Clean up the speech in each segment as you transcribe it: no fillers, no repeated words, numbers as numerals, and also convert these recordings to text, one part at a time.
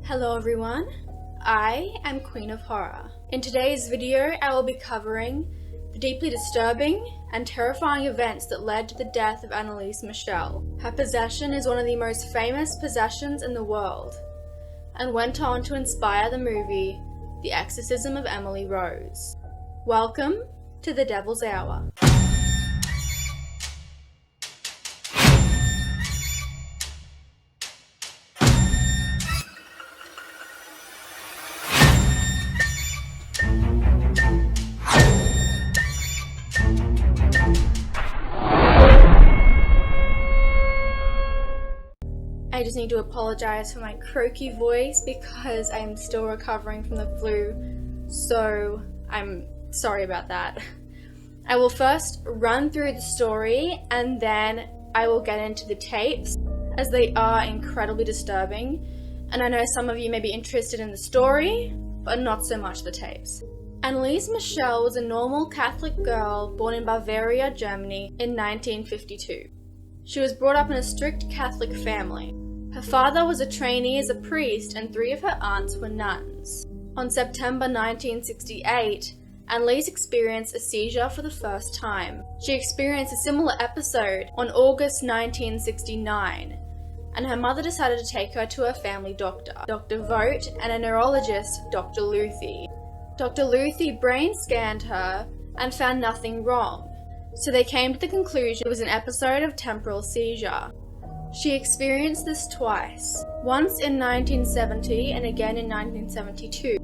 Hello everyone, I am Queen of Horror. In today's video, I will be covering the deeply disturbing and terrifying events that led to the death of Anneliese Michel. Her possession is one of the most famous possessions in the world, and went on to inspire the movie The Exorcism of Emily Rose. Welcome to the Devil's Hour. I just need to apologize for my croaky voice because I'm still recovering from the flu, so I'm sorry about that. I will first run through the story and then I will get into the tapes, as they are incredibly disturbing, and I know some of you may be interested in the story, but not so much the tapes. Anneliese Michel was a normal Catholic girl born in Bavaria, Germany in 1952. She was brought up in a strict Catholic family. Her father was a trainee as a priest and three of her aunts were nuns. On September 1968, Anneliese experienced a seizure for the first time. She experienced a similar episode on August 1969, and her mother decided to take her to her family doctor, Dr. Wont, and a neurologist, Dr. Luthi. Dr. Luthi brain scanned her and found nothing wrong, so they came to the conclusion it was an episode of temporal seizure. She experienced this twice, once in 1970 and again in 1972,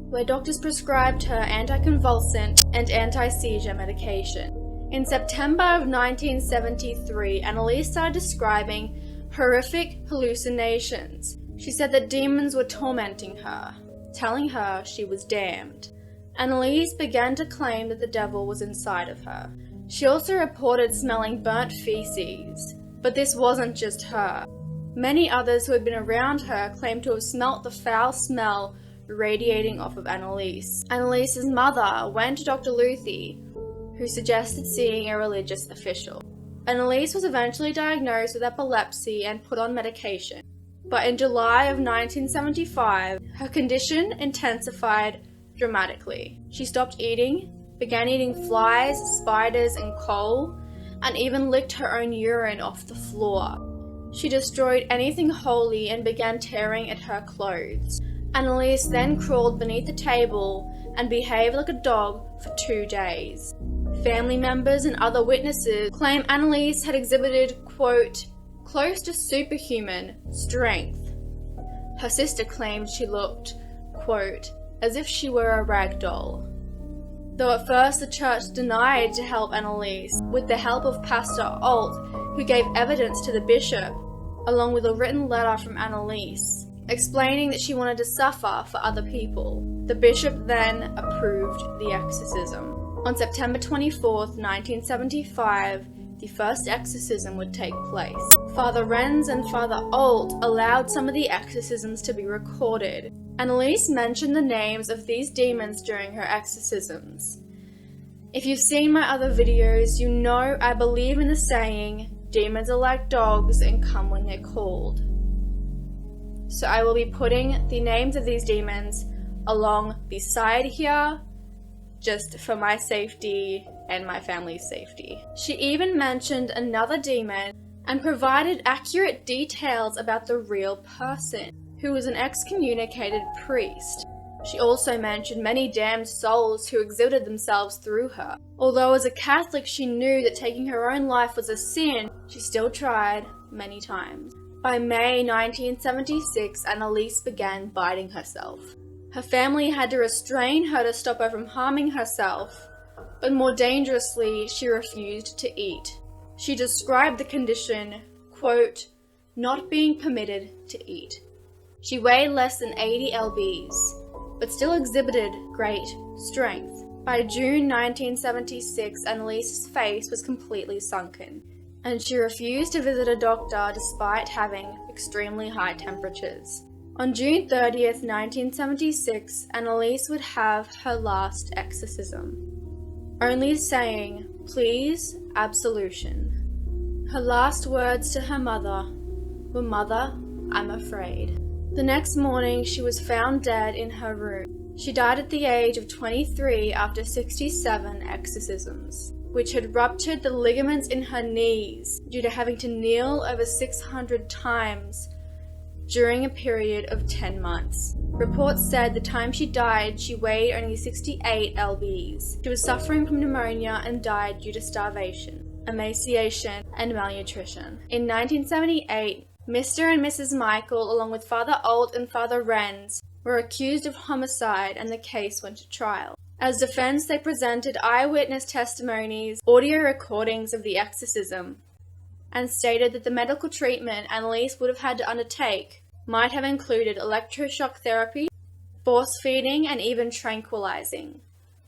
where doctors prescribed her anticonvulsant and anti-seizure medication. In September of 1973, Anneliese started describing horrific hallucinations. She said that demons were tormenting her, telling her she was damned. Anneliese began to claim that the devil was inside of her. She also reported smelling burnt feces. But this wasn't just her. Many others who had been around her claimed to have smelt the foul smell radiating off of Anneliese. Anneliese's mother went to Dr. Luthi, who suggested seeing a religious official. Anneliese was eventually diagnosed with epilepsy and put on medication. But in July of 1975, her condition intensified dramatically. She stopped eating, began eating flies, spiders, and coal, and even licked her own urine off the floor. She destroyed anything holy and began tearing at her clothes. Anneliese then crawled beneath the table and behaved like a dog for 2 days. Family members and other witnesses claim Anneliese had exhibited, quote, close to superhuman strength. Her sister claimed she looked, quote, as if she were a rag doll. Though at first the church denied to help Anneliese, with the help of Pastor Alt, who gave evidence to the bishop, along with a written letter from Anneliese, explaining that she wanted to suffer for other people. The bishop then approved the exorcism. On September 24th, 1975, the first exorcism would take place. Father Renz and Father Alt allowed some of the exorcisms to be recorded. Anneliese mentioned the names of these demons during her exorcisms. If you've seen my other videos, you know I believe in the saying, demons are like dogs and come when they're called. So I will be putting the names of these demons along the side here, just for my safety and my family's safety. She even mentioned another demon and provided accurate details about the real person, who was an excommunicated priest. She also mentioned many damned souls who exhibited themselves through her. Although as a Catholic she knew that taking her own life was a sin, she still tried many times. By May 1976, Anneliese began biting herself. Her family had to restrain her to stop her from harming herself, but more dangerously, she refused to eat. She described the condition, quote, not being permitted to eat. She weighed less than 80 lbs, but still exhibited great strength. By June 1976, Anneliese's face was completely sunken, and she refused to visit a doctor despite having extremely high temperatures. On June 30th, 1976, Anneliese would have her last exorcism, only saying, please, absolution. Her last words to her mother were, "Mother, I'm afraid." The next morning, she was found dead in her room. She died at the age of 23 after 67 exorcisms, which had ruptured the ligaments in her knees due to having to kneel over 600 times during a period of 10 months. Reports said the time she died, she weighed only 68 lbs. She was suffering from pneumonia and died due to starvation, emaciation, and malnutrition. In 1978, Mr. and Mrs. Michel, along with Father Alt and Father Renz, were accused of homicide and the case went to trial. As defense, they presented eyewitness testimonies, audio recordings of the exorcism, and stated that the medical treatment Anneliese would have had to undertake might have included electroshock therapy, force feeding, and even tranquilizing,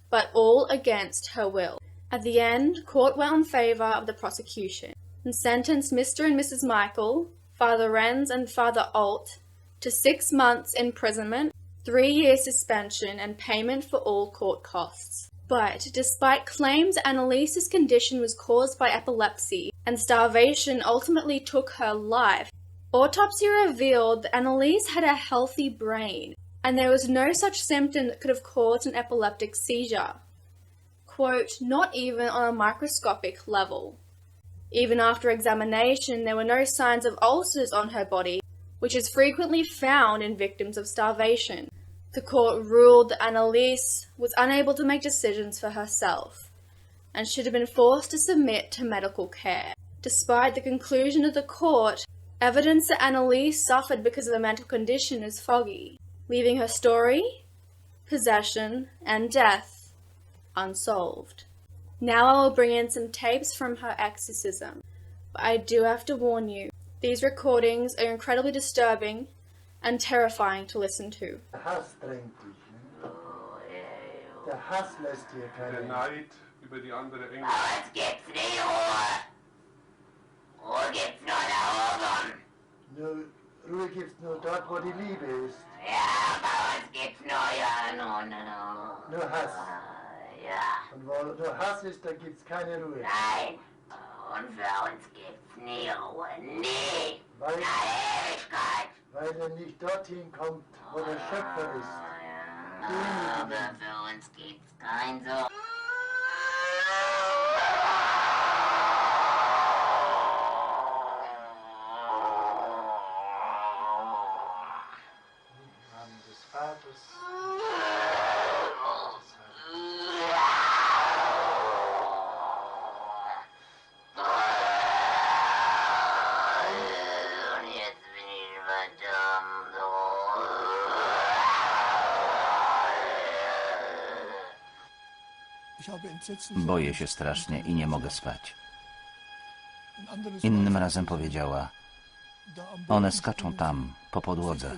but all against her will. At the end, court went in favor of the prosecution and sentenced Mr. and Mrs. Michel, Father Renz and Father Alt, to 6 months imprisonment, 3-year suspension, and payment for all court costs. But despite claims Anneliese's condition was caused by epilepsy and starvation ultimately took her life, autopsy revealed that Anneliese had a healthy brain, and there was no such symptom that could have caused an epileptic seizure. Quote, not even on a microscopic level. Even after examination, there were no signs of ulcers on her body, which is frequently found in victims of starvation. The court ruled that Anneliese was unable to make decisions for herself and should have been forced to submit to medical care. Despite the conclusion of the court, evidence that Anneliese suffered because of a mental condition is foggy, leaving her story, possession, and death unsolved. Now I will bring in some tapes from her exorcism, but I do have to warn you, these recordings are incredibly disturbing and terrifying to listen to. Der Hass drängt dich. Ne? Der Hass lässt dir keine. Der Neid über die andere Engel. Aber es gibt's nie Ruhe. Ruhe gibt's nur da oben. Ruhe gibt's nur dort, wo die Liebe ist. Ja, bei uns gibt's Nur Hass. Ja. Und wo nur Hass ist, da gibt's keine Ruhe. Nein. Und für uns gibt's nie Ruhe. Nie. Weil, In der Ewigkeit. weil er nicht dorthin kommt, wo der Schöpfer ist. Aber für uns gibt's kein so. Im Namen des Vaters. Und jetzt bin ich verdammt. Boję się strasznie i nie mogę spać. Innym razem powiedziała, one skaczą tam, po podłodze.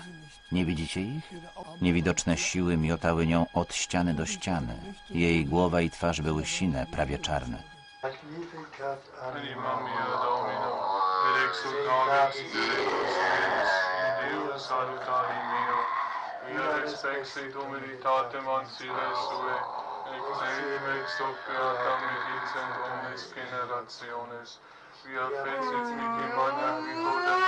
Nie widzicie ich? Niewidoczne siły miotały nią od ściany do ściany. Jej głowa i twarz były sine, prawie czarne. Magnificat Anima mea Domino, et exultavit spiritus meus, in Deus salutari meo, via respexit humilitatem ancillae sue, ex enim ex hoc beata medicent omnes generationes, via fecit mihi magna vivotem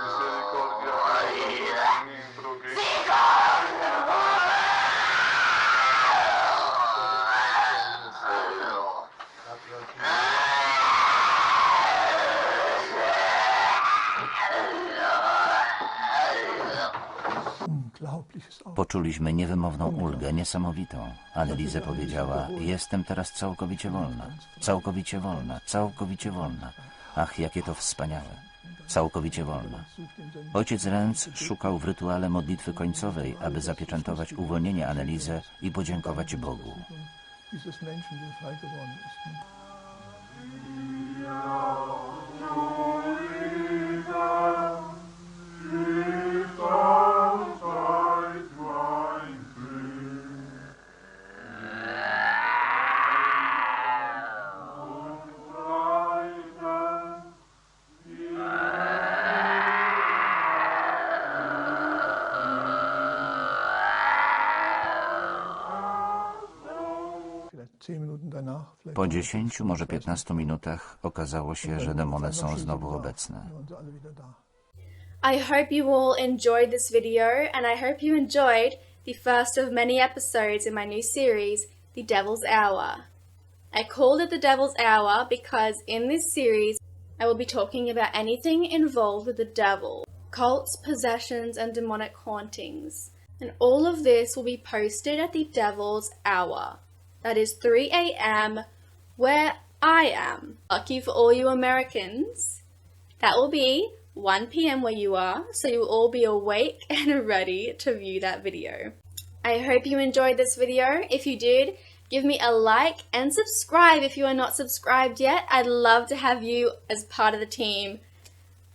misericordia in progetto. Poczuliśmy niewymowną ulgę, niesamowitą. Anneliese powiedziała, jestem teraz całkowicie wolna, całkowicie wolna, całkowicie wolna. Ach, jakie to wspaniałe. Całkowicie wolna. Ojciec Renz szukał w rytuale modlitwy końcowej, aby zapieczętować uwolnienie Anneliese i podziękować Bogu. Po 10, może 15 minutach okazało się, że demony są znowu obecne. I hope you all enjoyed this video, and I hope you enjoyed the first of many episodes in my new series, The Devil's Hour. I called it The Devil's Hour because in this series, I will be talking about anything involved with the devil, cults, possessions, and demonic hauntings. And all of this will be posted at the Devil's Hour. That is 3 a.m. where I am. Lucky for all you Americans, that will be 1 p.m. where you are, so you will all be awake and ready to view that video. I hope you enjoyed this video. If you did, give me a like and subscribe if you are not subscribed yet. I'd love to have you as part of the team.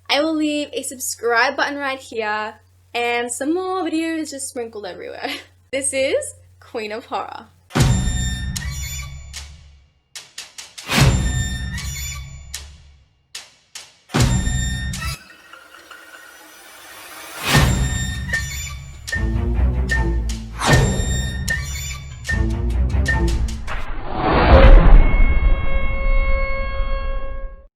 I will leave a subscribe button right here and some more videos just sprinkled everywhere. This is Queen of Horror.